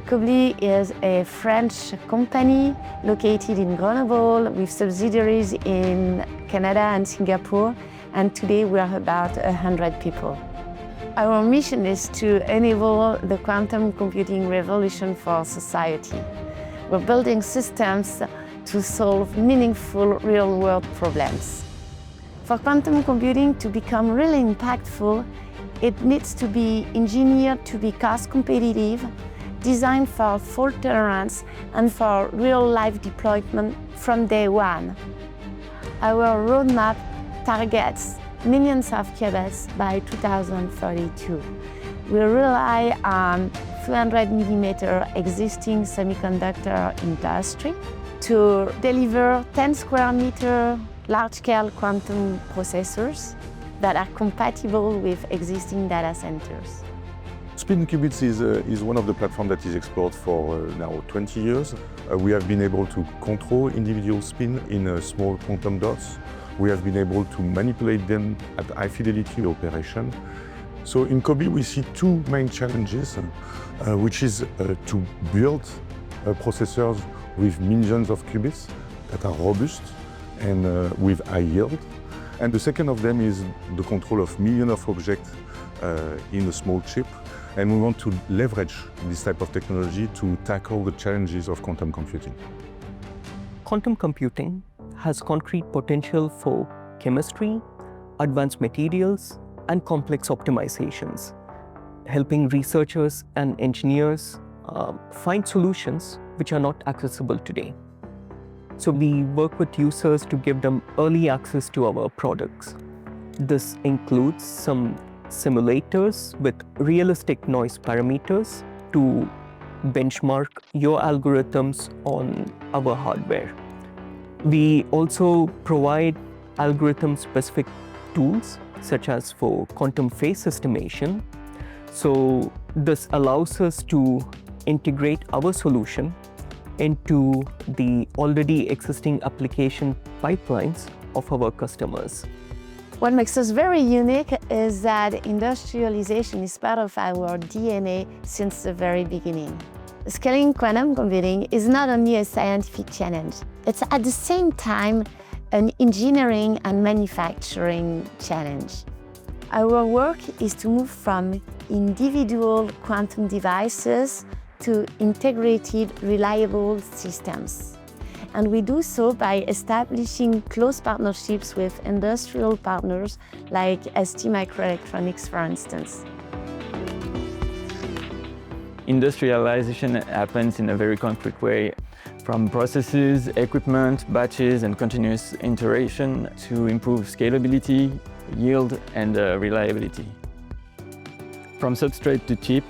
Quobly is a French company located in Grenoble with subsidiaries in Canada and Singapore, and today we are about 100 people. Our mission is to enable the quantum computing revolution for society. We're building systems to solve meaningful real-world problems. For quantum computing to become really impactful, it needs to be engineered to be cost competitive, designed for fault tolerance and for real-life deployment from day one. Our roadmap targets millions of qubits by 2032. We rely on 300mm existing semiconductor industry to deliver 10 square meter large-scale quantum processors that are compatible with existing data centers. Spin qubits is one of the platforms that is explored for now 20 years. We have been able to control individual spin in small quantum dots. We have been able to manipulate them at high fidelity operation. So in Quobly we see two main challenges, which is to build processors with millions of qubits that are robust and with high yield. And the second of them is the control of millions of objects in a small chip. And we want to leverage this type of technology to tackle the challenges of quantum computing. Quantum computing has concrete potential for chemistry, advanced materials, and complex optimizations, helping researchers and engineers find solutions which are not accessible today. So we work with users to give them early access to our products. This includes some simulators with realistic noise parameters to benchmark your algorithms on our hardware. We also provide algorithm-specific tools, such as for quantum phase estimation. So this allows us to integrate our solution into the already existing application pipelines of our customers. What makes us very unique is that industrialization is part of our DNA since the very beginning. Scaling quantum computing is not only a scientific challenge, it's at the same time an engineering and manufacturing challenge. Our work is to move from individual quantum devices to integrated, reliable systems. And we do so by establishing close partnerships with industrial partners like STMicroelectronics, for instance. Industrialization happens in a very concrete way, from processes, equipment, batches, and continuous iteration to improve scalability, yield, and reliability. From substrate to chip,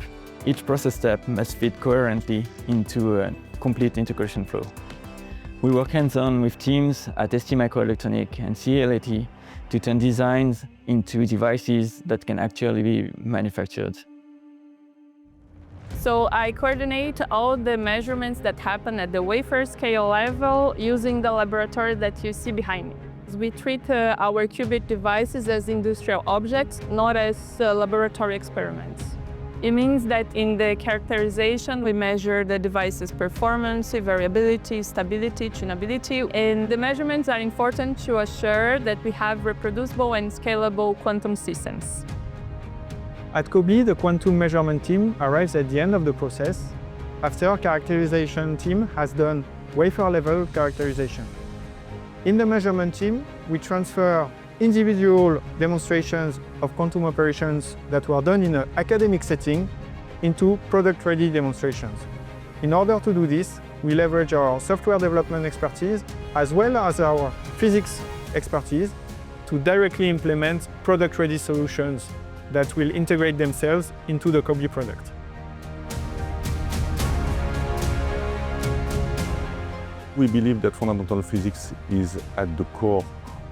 each process step must fit coherently into a complete integration flow. We work hands-on with teams at STMicroelectronics and CEA-Leti to turn designs into devices that can actually be manufactured. So I coordinate all the measurements that happen at the wafer scale level using the laboratory that you see behind me. We treat our qubit devices as industrial objects, not as laboratory experiments. It means that in the characterization, we measure the device's performance, variability, stability, tunability, and the measurements are important to assure that we have reproducible and scalable quantum systems. At Quobly, the quantum measurement team arrives at the end of the process after our characterization team has done wafer-level characterization. In the measurement team, we transfer individual demonstrations of quantum operations that were done in an academic setting into product-ready demonstrations. In order to do this, we leverage our software development expertise as well as our physics expertise to directly implement product-ready solutions that will integrate themselves into the Quobly product. We believe that fundamental physics is at the core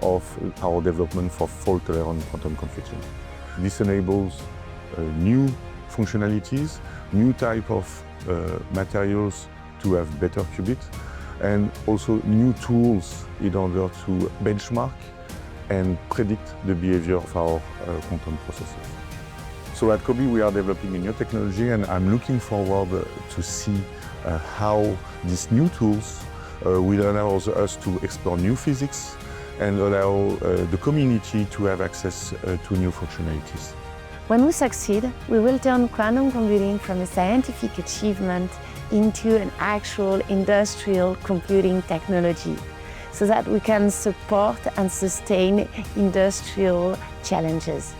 of our development for fault-tolerant quantum computing. This enables new functionalities, new type of materials to have better qubits, and also new tools in order to benchmark and predict the behavior of our quantum processes. So at Quobly we are developing a new technology, and I'm looking forward to see how these new tools will allow us to explore new physics and allow the community to have access to new functionalities. When we succeed, we will turn quantum computing from a scientific achievement into an actual industrial computing technology, so that we can support and sustain industrial challenges.